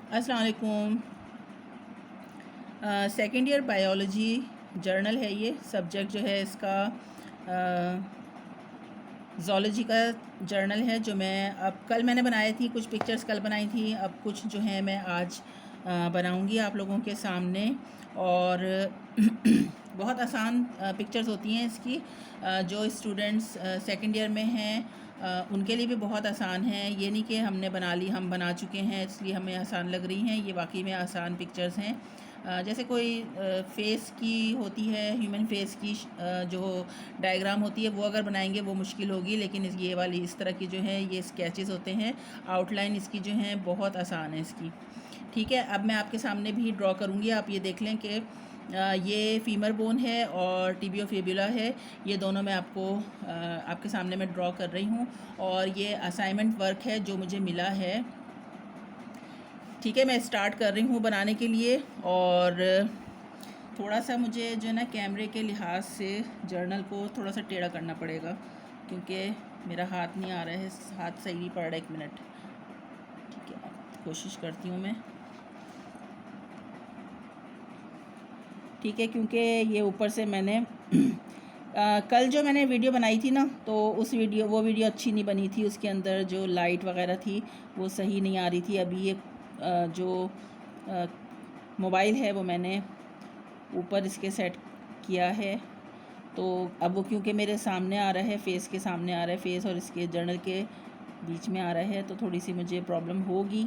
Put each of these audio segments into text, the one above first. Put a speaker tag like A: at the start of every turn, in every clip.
A: अस्सलाम वालेकुम। Second year biology journal है ये। सब्जेक्ट जो है इसका ज़ूलॉजी का जर्नल है, जो कल मैंने बनाई थी। कुछ पिक्चर्स कल बनाई थी, अब कुछ जो है मैं आज बनाऊंगी आप लोगों के सामने। और बहुत आसान पिक्चर्स होती हैं इसकी। जो स्टूडेंट्स सेकेंड ईयर में हैं उनके लिए भी बहुत आसान है। ये नहीं कि हमने बना ली, हम बना चुके हैं इसलिए हमें आसान लग रही हैं। ये वाकई में आसान पिक्चर्स हैं। जैसे कोई फेस की होती है, ह्यूमन फेस की जो डायग्राम होती है, वो अगर बनाएंगे वो मुश्किल होगी। लेकिन ये वाली इस तरह की जो है ये स्केचेस होते हैं। आउटलाइन इसकी जो है बहुत आसान है इसकी। ठीक है, अब मैं आपके सामने भी ड्रॉ करूँगी। आप ये देख लें कि ये फीमर बोन है और टिबियो फिबुला है। ये दोनों मैं आपके सामने मैं ड्रॉ कर रही हूँ। और ये असाइनमेंट वर्क है जो मुझे मिला है। ठीक है, मैं स्टार्ट कर रही हूँ बनाने के लिए। और थोड़ा सा मुझे जो है ना कैमरे के लिहाज से जर्नल को थोड़ा सा टेढ़ा करना पड़ेगा, क्योंकि मेरा हाथ नहीं आ रहा है, हाथ सही नहीं पड़ रहा है। 1 मिनट। ठीक है, कोशिश करती हूँ मैं। ठीक है, क्योंकि ये ऊपर से मैंने कल जो मैंने वीडियो बनाई थी ना, तो वो वीडियो अच्छी नहीं बनी थी। उसके अंदर जो लाइट वगैरह थी वो सही नहीं आ रही थी। अभी ये जो मोबाइल है वो मैंने ऊपर इसके सेट किया है, तो अब वो क्योंकि मेरे सामने आ रहा है, फेस के सामने आ रहा है, फेस और इसके जर्नल के बीच में आ रहा है, तो थोड़ी सी मुझे प्रॉब्लम होगी।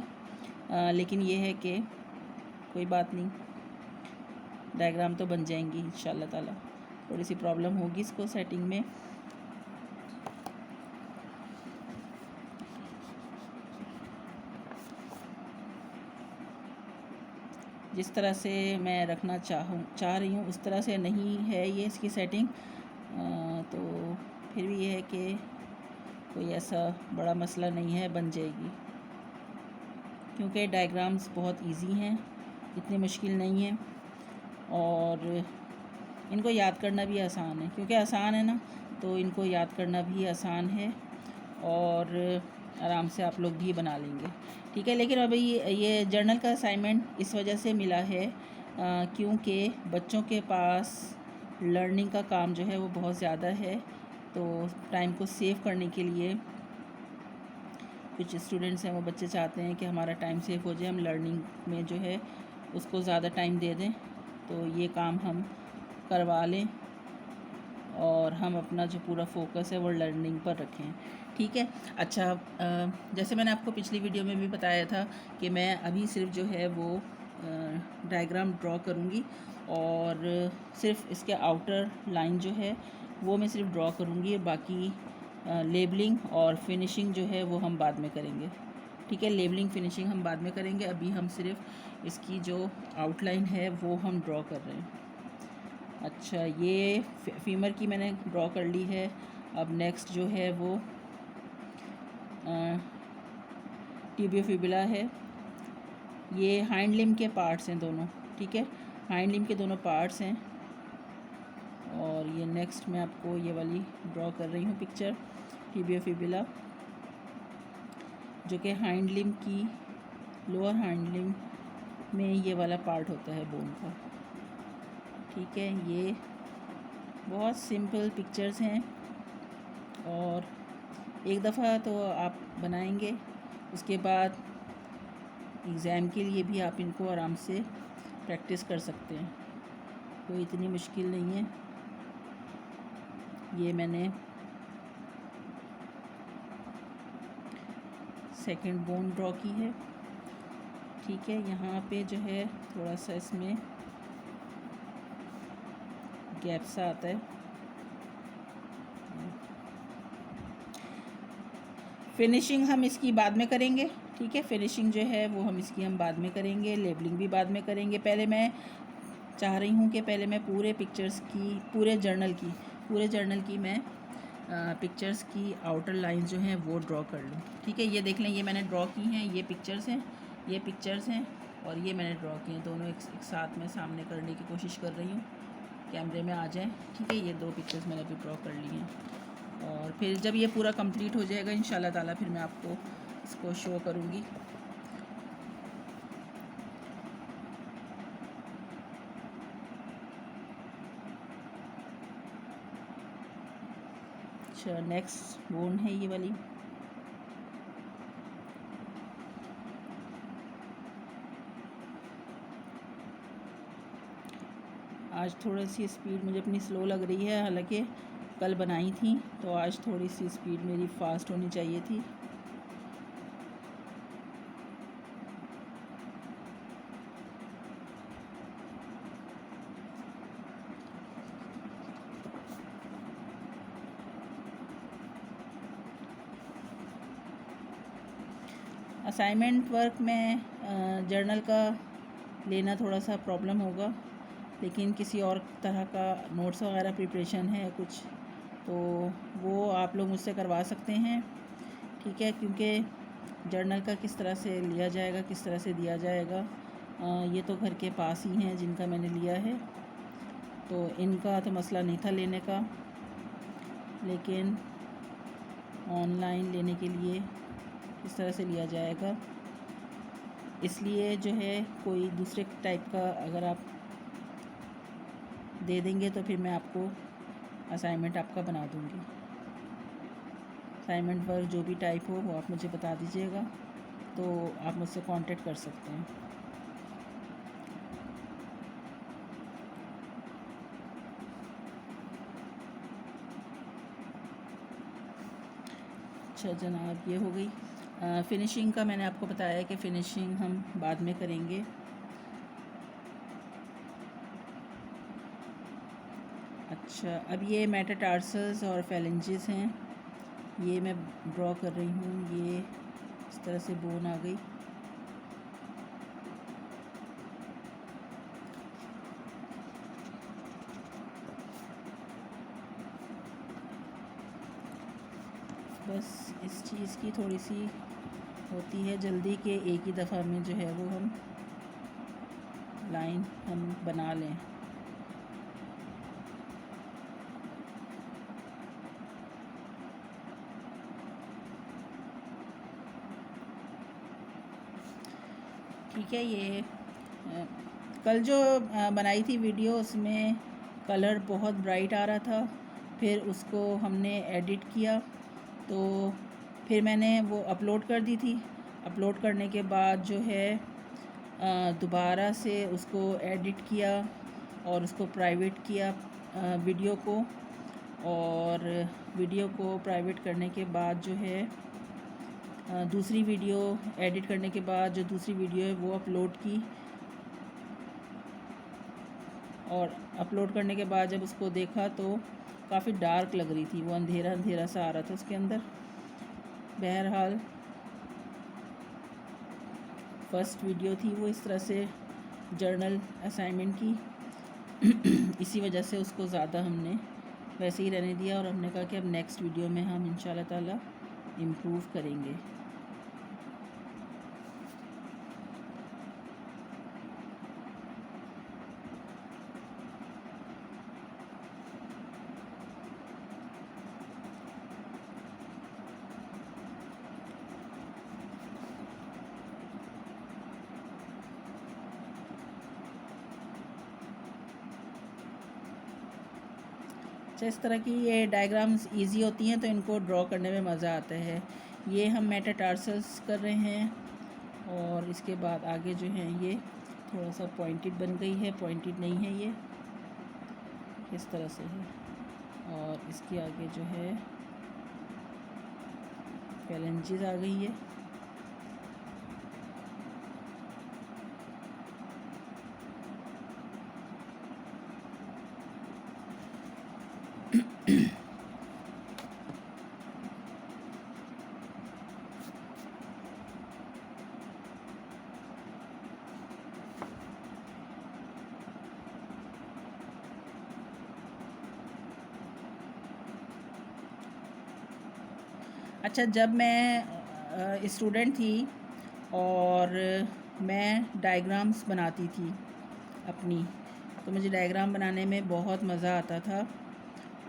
A: लेकिन ये है कि कोई बात नहीं, डायग्राम तो बन जाएंगी इंशाल्लाह ताला। थोड़ी सी प्रॉब्लम होगी इसको सेटिंग में। जिस तरह से मैं रखना चाह रही हूँ उस तरह से नहीं है ये इसकी सेटिंग। तो फिर भी ये है कि कोई ऐसा बड़ा मसला नहीं है, बन जाएगी। क्योंकि डायग्राम्स बहुत इजी हैं, इतनी मुश्किल नहीं है। और इनको याद करना भी आसान है, क्योंकि आसान है ना, तो इनको याद करना भी आसान है। और आराम से आप लोग भी बना लेंगे। ठीक है, लेकिन अभी ये जर्नल का असाइनमेंट इस वजह से मिला है क्योंकि बच्चों के पास लर्निंग का काम जो है वो बहुत ज़्यादा है। तो टाइम को सेव करने के लिए कुछ स्टूडेंट्स हैं, वो बच्चे चाहते हैं कि हमारा टाइम सेव हो जाए, हम लर्निंग में जो है उसको ज़्यादा टाइम दे दें। तो ये काम हम करवा लें और हम अपना जो पूरा फोकस है वो लर्निंग पर रखें। ठीक है। अच्छा, जैसे मैंने आपको पिछली वीडियो में भी बताया था कि मैं अभी सिर्फ जो है वो डायग्राम ड्रॉ करूँगी और सिर्फ इसके आउटर लाइन जो है वो मैं सिर्फ ड्रॉ करूँगी। बाकी लेबलिंग और फिनिशिंग जो है वो हम बाद में करेंगे। ठीक है, लेबलिंग फिनिशिंग हम बाद में करेंगे। अभी हम सिर्फ इसकी जो आउटलाइन है वो हम ड्रॉ कर रहे हैं। अच्छा, ये फीमर की मैंने ड्रॉ कर ली है। अब नेक्स्ट जो है वो टिबियो फिबुला है। ये हाइंड लिम्ब के पार्ट्स हैं दोनों। ठीक है, हाइंड लिम्ब के दोनों पार्ट्स हैं। और ये नेक्स्ट मैं आपको ये वाली ड्रॉ कर रही हूँ पिक्चर, टिबियो फिबुला, जो कि हाइंड लिम्ब की, लोअर हाइंड लिम्ब में ये वाला पार्ट होता है बोन का। ठीक है, ये बहुत सिंपल पिक्चर्स हैं और एक दफ़ा तो आप बनाएंगे, उसके बाद एग्ज़ाम के लिए भी आप इनको आराम से प्रैक्टिस कर सकते हैं। कोई इतनी मुश्किल नहीं है। ये मैंने सेकंड बोन ड्रॉ की है। ठीक है, यहाँ पे जो है थोड़ा सा इसमें गैप सा आता है। फिनिशिंग हम इसकी बाद में करेंगे। ठीक है, फिनिशिंग जो है वो हम बाद में करेंगे, लेबलिंग भी बाद में करेंगे। पहले मैं चाह रही हूँ कि पहले मैं पूरे पिक्चर्स की, पूरे जर्नल की मैं पिक्चर्स की आउटर लाइंस जो हैं वो ड्रॉ कर लूँ। ठीक है, ये देख लें, ये मैंने ड्रॉ की हैं, ये पिक्चर्स हैं और ये मैंने ड्रॉ किए हैं। दोनों एक साथ में सामने करने की कोशिश कर रही हूँ, कैमरे में आ जाएं। ठीक है, ये 2 पिक्चर्स मैंने अभी ड्रॉ कर ली हैं। और फिर जब ये पूरा कंप्लीट हो जाएगा इंशाल्लाह ताला, फिर मैं आपको इसको शो करूँगी। अच्छा, नेक्स्ट बोन है ये वाली। आज थोड़ी सी स्पीड मुझे अपनी स्लो लग रही है, हालांकि कल बनाई थी तो आज थोड़ी सी स्पीड मेरी फास्ट होनी चाहिए थी। असाइनमेंट वर्क में जर्नल का लेना थोड़ा सा प्रॉब्लम होगा, लेकिन किसी और तरह का नोट्स वगैरह प्रिपरेशन है कुछ, तो वो आप लोग मुझसे करवा सकते हैं, ठीक है। क्योंकि जर्नल का किस तरह से लिया जाएगा, किस तरह से दिया जाएगा, ये तो घर के पास ही हैं जिनका मैंने लिया है, तो इनका तो मसला नहीं था लेने का, लेकिन ऑनलाइन लेने के लिए किस तरह से लिया जाएगा, इसलिए जो है कोई दूसरे टाइप का अगर आप दे देंगे तो फिर मैं आपको असाइनमेंट आपका बना दूंगी। असाइनमेंट वर्क जो भी टाइप हो वो आप मुझे बता दीजिएगा, तो आप मुझसे कांटेक्ट कर सकते हैं। अच्छा जनाब, ये हो गई फिनिशिंग का। मैंने आपको बताया कि फ़िनिशिंग हम बाद में करेंगे। अच्छा, अब ये मेटाटार्सल्स और फेलेंजेस हैं, ये मैं ड्रॉ कर रही हूँ। ये इस तरह से बोन आ गई। बस इस चीज़ की थोड़ी सी होती है जल्दी के एक ही दफ़ा में जो है वो हम लाइन हम बना लें। ठीक है। ये कल जो बनाई थी वीडियो, उसमें कलर बहुत ब्राइट आ रहा था, फिर उसको हमने एडिट किया, तो फिर मैंने वो अपलोड कर दी थी। अपलोड करने के बाद जो है दोबारा से उसको एडिट किया और उसको प्राइवेट किया वीडियो को, और वीडियो को प्राइवेट करने के बाद जो है दूसरी वीडियो एडिट करने के बाद जो दूसरी वीडियो है वो अपलोड की, और अपलोड करने के बाद जब उसको देखा तो काफ़ी डार्क लग रही थी, वो अंधेरा अंधेरा सा आ रहा था उसके अंदर। बहरहाल फर्स्ट वीडियो थी वो इस तरह से जर्नल असाइनमेंट की इसी वजह से उसको ज़्यादा हमने वैसे ही रहने दिया, और हमने कहा कि अब नेक्स्ट वीडियो में हम इंशाल्लाह ताला इम्प्रूव करेंगे। अच्छा, इस तरह की ये डायग्राम्स इजी होती हैं तो इनको ड्रॉ करने में मज़ा आता है। ये हम मेटाटार्सल्स कर रहे हैं, और इसके बाद आगे जो है ये थोड़ा सा पॉइंटेड बन गई है, पॉइंटेड नहीं है ये, इस तरह से है, और इसके आगे जो है फेलेंजेस आ गई है। अच्छा, जब मैं स्टूडेंट थी और मैं डायग्राम्स बनाती थी अपनी, तो मुझे डायग्राम बनाने में बहुत मज़ा आता था,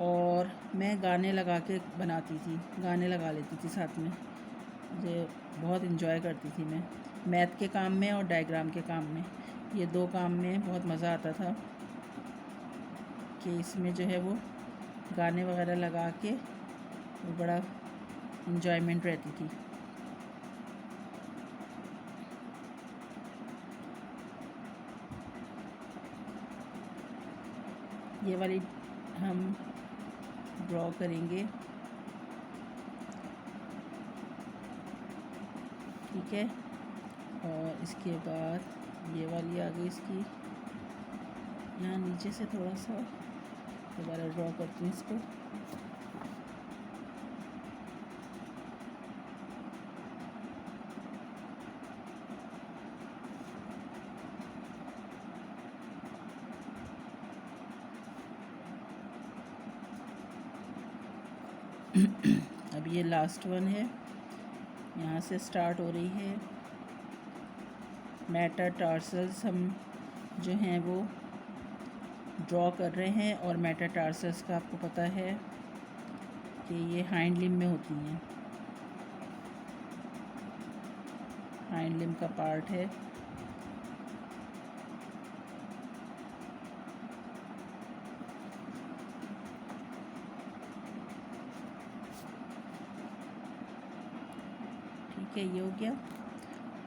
A: और मैं गाने लगा के बनाती थी, गाने लगा लेती थी साथ में। मुझे बहुत इन्जॉय करती थी मैं मैथ के काम में और डायग्राम के काम में, ये दो काम में बहुत मज़ा आता था कि इसमें जो है वो गाने वगैरह लगा के वो बड़ा इन्जॉयमेंट रहती थी। ये वाली हम ड्रॉ करेंगे, ठीक है। और इसके बाद ये वाली आ गई इसकी, यहाँ नीचे से थोड़ा सा दोबारा ड्रॉ करती हूँ इसको। अब ये लास्ट वन है, यहाँ से स्टार्ट हो रही है। मेटाटार्सल्स हम जो हैं वो ड्रॉ कर रहे हैं, और मेटाटार्सल्स का आपको पता है कि ये हाइंड लिम्ब में होती हैं, हाइंड लिम्ब का पार्ट है। ठीक है, ये हो गया।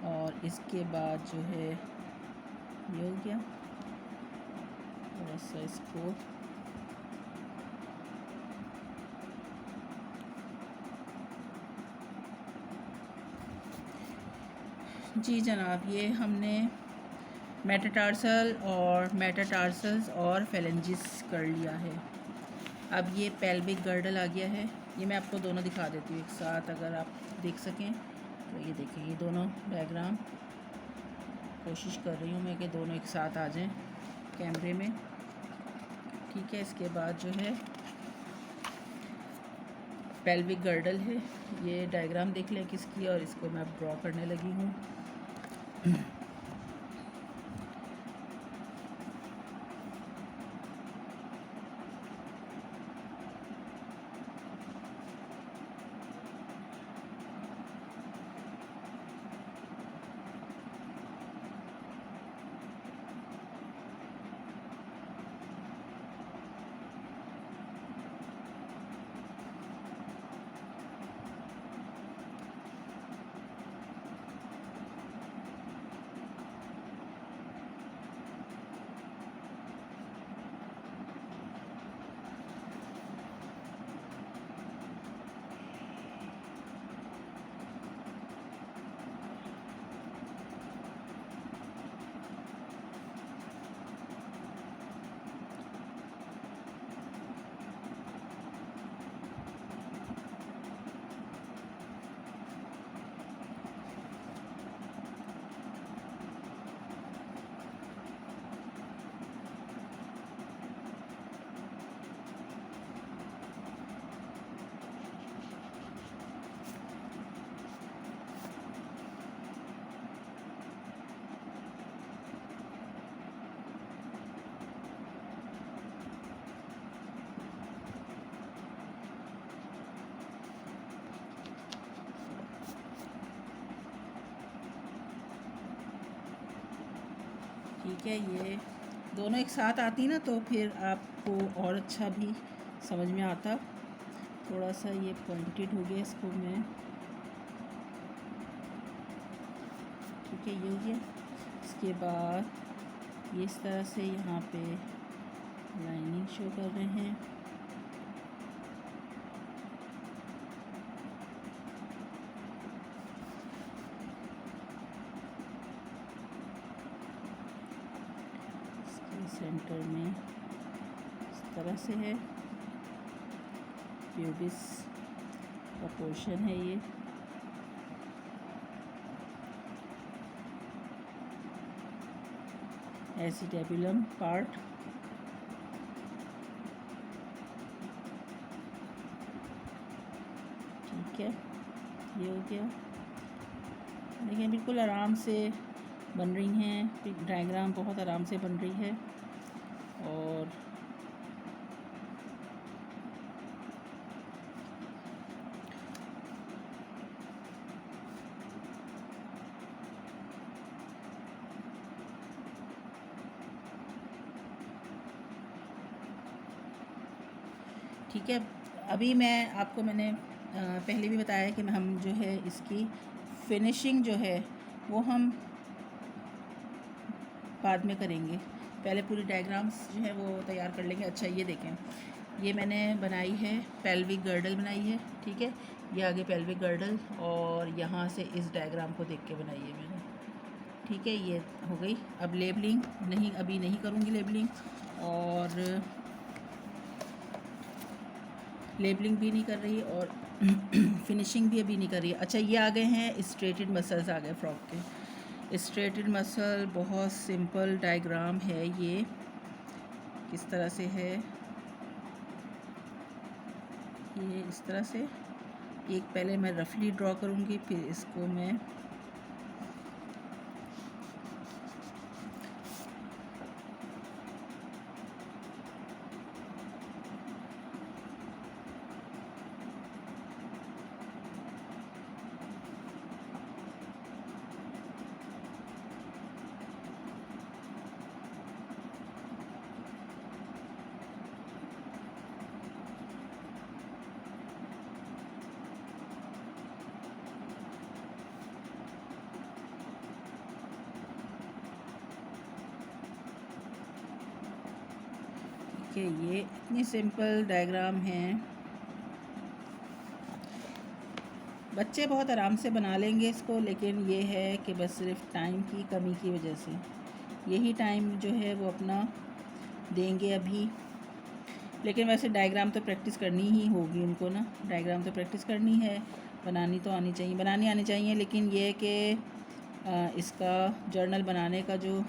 A: और इसके बाद जो है ये हो गया, थोड़ा सा इसको जी जनाब, ये हमने मेटाटार्सल्स और फेलेंजिस कर लिया है। अब ये पेल्विक गर्डल आ गया है। ये मैं आपको दोनों दिखा देती हूँ एक साथ, अगर आप देख सकें तो। ये देखिए, ये दोनों डायग्राम कोशिश कर रही हूँ मैं कि दोनों एक साथ आ जाएं कैमरे में, ठीक है। इसके बाद जो है पेल्विक गर्डल है, ये डायग्राम देख लें किसकी, और इसको मैं अब ड्रॉ करने लगी हूँ। ठीक है, ये दोनों एक साथ आती ना तो फिर आपको और अच्छा भी समझ में आता। थोड़ा सा ये पॉइंटेड हो गया, इसको मैं, ठीक है, ये हो गया। इसके बाद ये इस तरह से यहाँ पे लाइनिंग शो कर रहे हैं। सेंटर में इस तरह से है, प्यूबिस का पोर्शन है ये। एसिटेबुलम पार्ट, ठीक है, ये हो गया। देखिए बिल्कुल आराम से बन रही हैं, डायग्राम बहुत आराम से बन रही है। और ठीक है, अभी मैंने पहले भी बताया कि हम जो है इसकी फिनिशिंग जो है वो हम बाद में करेंगे। पहले पूरी डायग्राम्स जो है वो तैयार कर लेंगे। अच्छा, ये देखें, ये मैंने बनाई है, पेल्विक गर्डल बनाई है, ठीक है। ये आगे पेल्विक गर्डल और यहाँ से इस डायग्राम को देख के बनाई है मैंने, ठीक है। ये हो गई। अब लेबलिंग अभी नहीं करूँगी लेबलिंग, और लेबलिंग भी नहीं कर रही और फिनिशिंग भी अभी नहीं कर रही। अच्छा, ये आ गए हैं स्ट्रेटेड मसल्स, आ गए फ्रॉक के स्ट्रेटेड मसल। बहुत सिंपल डायग्राम है ये, किस तरह से है ये, इस तरह से। एक पहले मैं रफली ड्रॉ करूँगी, फिर इसको मैं कि ये इतनी सिंपल डायग्राम है, बच्चे बहुत आराम से बना लेंगे इसको। लेकिन ये है कि बस सिर्फ टाइम की कमी की वजह से, यही टाइम जो है वो अपना देंगे अभी। लेकिन वैसे डायग्राम तो प्रैक्टिस करनी ही होगी उनको ना, डायग्राम तो प्रैक्टिस करनी है, बनानी तो आनी चाहिए, बनानी आनी चाहिए। लेकिन ये कि इसका जर्नल बनाने का जो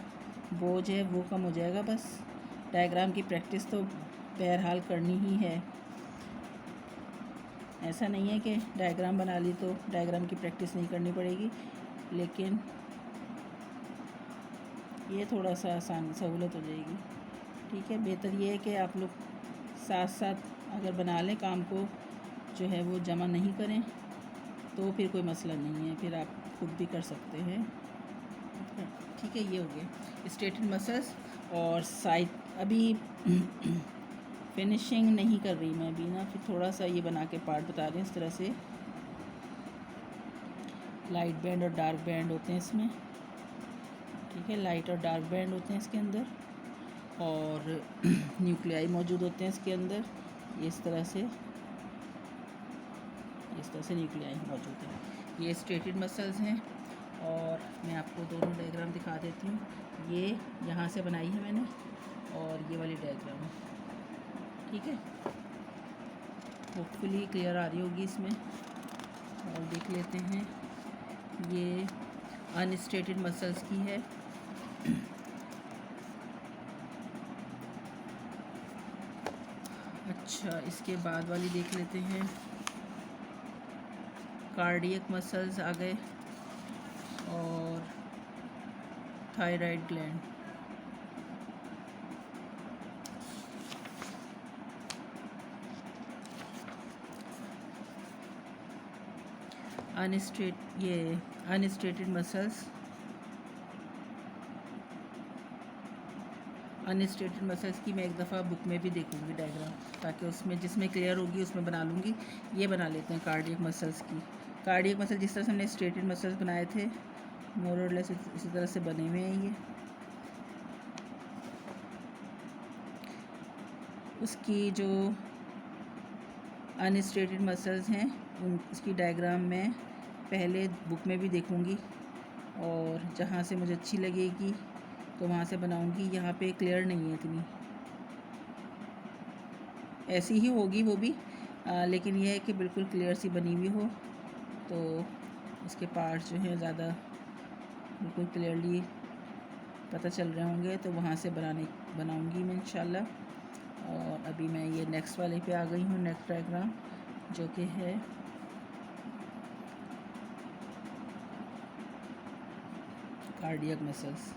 A: बोझ है वो कम हो जाएगा। बस डायग्राम की प्रैक्टिस तो बहरहाल करनी ही है। ऐसा नहीं है कि डायग्राम बना ली तो डायग्राम की प्रैक्टिस नहीं करनी पड़ेगी, लेकिन ये थोड़ा सा सहूलत हो जाएगी, ठीक है। बेहतर ये है कि आप लोग साथ साथ अगर बना लें काम को, जो है वो जमा नहीं करें, तो फिर कोई मसला नहीं है, फिर आप खुद भी कर सकते हैं, ठीक है। ये हो गया स्ट्रेटेड मसल्स और साइड। अभी फिनिशिंग नहीं कर रही मैं अभी ना, फिर थोड़ा सा ये बना के पार्ट बता रही हूँ। इस तरह से लाइट बैंड और डार्क बैंड होते हैं इसमें, ठीक है। लाइट और डार्क बैंड होते हैं इसके अंदर, और न्यूक्लियाई मौजूद होते हैं इसके अंदर। इस तरह से न्यूक्लियाई मौजूद हैं। ये स्ट्रेटेड मसल्स हैं, और मैं आपको दोनों डायग्राम दिखा देती हूँ। ये यहाँ से बनाई है मैंने, और ये वाली डायग्राम, ठीक है। होपफुली क्लियर आ रही होगी इसमें। और देख लेते हैं, ये अनस्ट्रेटेड मसल्स की है। अच्छा, इसके बाद वाली देख लेते हैं। कार्डियक मसल्स आ गए, और थायराइड ग्लैंड। अनस्ट्रेटेड मसल्स की मैं एक दफ़ा बुक में भी देखूंगी डायग्राम, ताकि उसमें जिसमें क्लियर होगी उसमें बना लूँगी। ये बना लेते हैं कार्डियक मसल्स की। कार्डियक मसल जिस तरह से हमने स्ट्रेटेड मसल्स बनाए थे, मोर और लेस इसी तरह से बने हुए हैं ये। उसकी जो अनस्ट्रेटेड मसल्स हैं, उसकी डायग्राम मैं पहले बुक में भी देखूंगी, और जहाँ से मुझे अच्छी लगेगी तो वहाँ से बनाऊंगी। यहाँ पे क्लियर नहीं है इतनी, ऐसी ही होगी वो भी, लेकिन यह है कि बिल्कुल क्लियर सी बनी हुई हो, तो उसके पार्ट्स जो हैं ज़्यादा बिल्कुल क्लियरली पता चल रहे होंगे, तो वहाँ से बनाऊंगी मैं इंशाल्लाह। और अभी मैं ये नेक्स्ट वाले पे आ गई हूँ, नेक्स्ट डायग्राम, जो कि है कार्डियक मसल्स।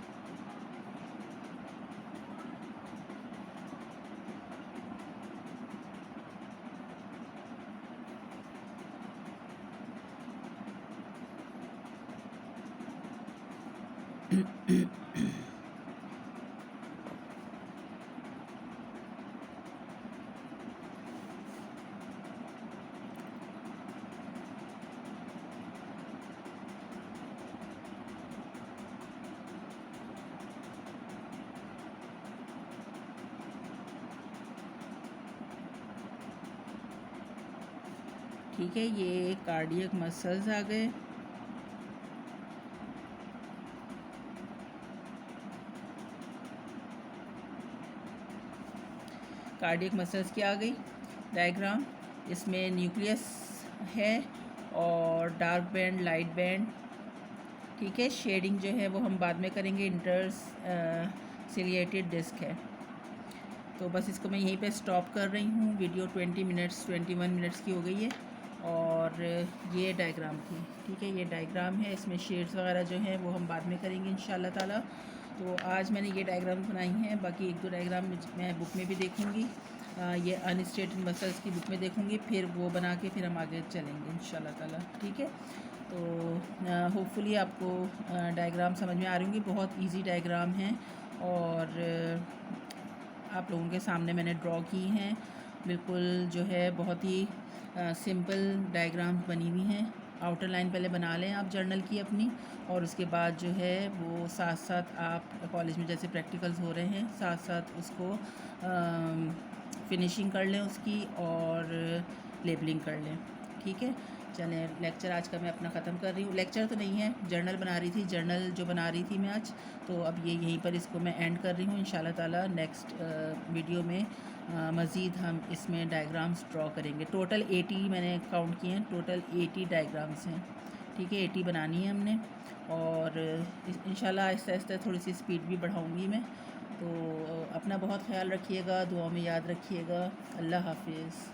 A: ठीक है, ये कार्डियक मसल्स आ गए। कार्डियक मसल्स की आ गई डायग्राम। इसमें न्यूक्लियस है और डार्क बैंड, लाइट बैंड। ठीक है, शेडिंग जो है वो हम बाद में करेंगे। इंटर्स सिलिएटेड डिस्क है। तो बस इसको मैं यहीं पे स्टॉप कर रही हूँ। वीडियो 21 मिनट्स की हो गई है और ये डायग्राम थी। ठीक है, ये डायग्राम है। इसमें शेड्स वगैरह जो हैं वो हम बाद में करेंगे इंशाल्लाह ताला। तो आज मैंने ये डायग्राम बनाई हैं, बाकी एक दो डायग्राम मैं बुक में भी देखूँगी। ये अनस्टेटेड मसल्स की बुक में देखूँगी, फिर वो बना के फिर हम आगे चलेंगे इंशाल्लाह ताला। ठीक है, तो होपफुली आपको डायग्राम समझ में आ रही होंगी। बहुत इजी डायग्राम हैं और आप लोगों के सामने मैंने ड्रॉ की हैं। बिल्कुल जो है बहुत ही सिंपल डायग्राम्स बनी हुई हैं। आउटर लाइन पहले बना लें आप जर्नल की अपनी, और उसके बाद जो है वो साथ साथ आप कॉलेज में जैसे प्रैक्टिकल्स हो रहे हैं साथ साथ उसको फिनिशिंग कर लें उसकी और लेबलिंग कर लें। ठीक है, चलें लेक्चर आज का मैं अपना ख़त्म कर रही हूँ। लेक्चर तो नहीं है, जर्नल बना रही थी, जर्नल जो बना रही थी मैं आज। तो अब ये यहीं पर इसको मैं एंड कर रही हूँ। इंशाल्लाह ताला नेक्स्ट वीडियो में मज़ीद हम इसमें डायग्राम्स ड्रॉ करेंगे। टोटल 80 मैंने काउंट किए हैं, टोटल 80 डायग्राम्स हैं। ठीक है, 80 बनानी है हमने और इंशाल्लाह आहिस्ता आहिस्ता थोड़ी सी स्पीड भी बढ़ाऊँगी मैं। तो अपना बहुत ख्याल रखिएगा, दुआ में याद रखिएगा। अल्लाह हाफिज़।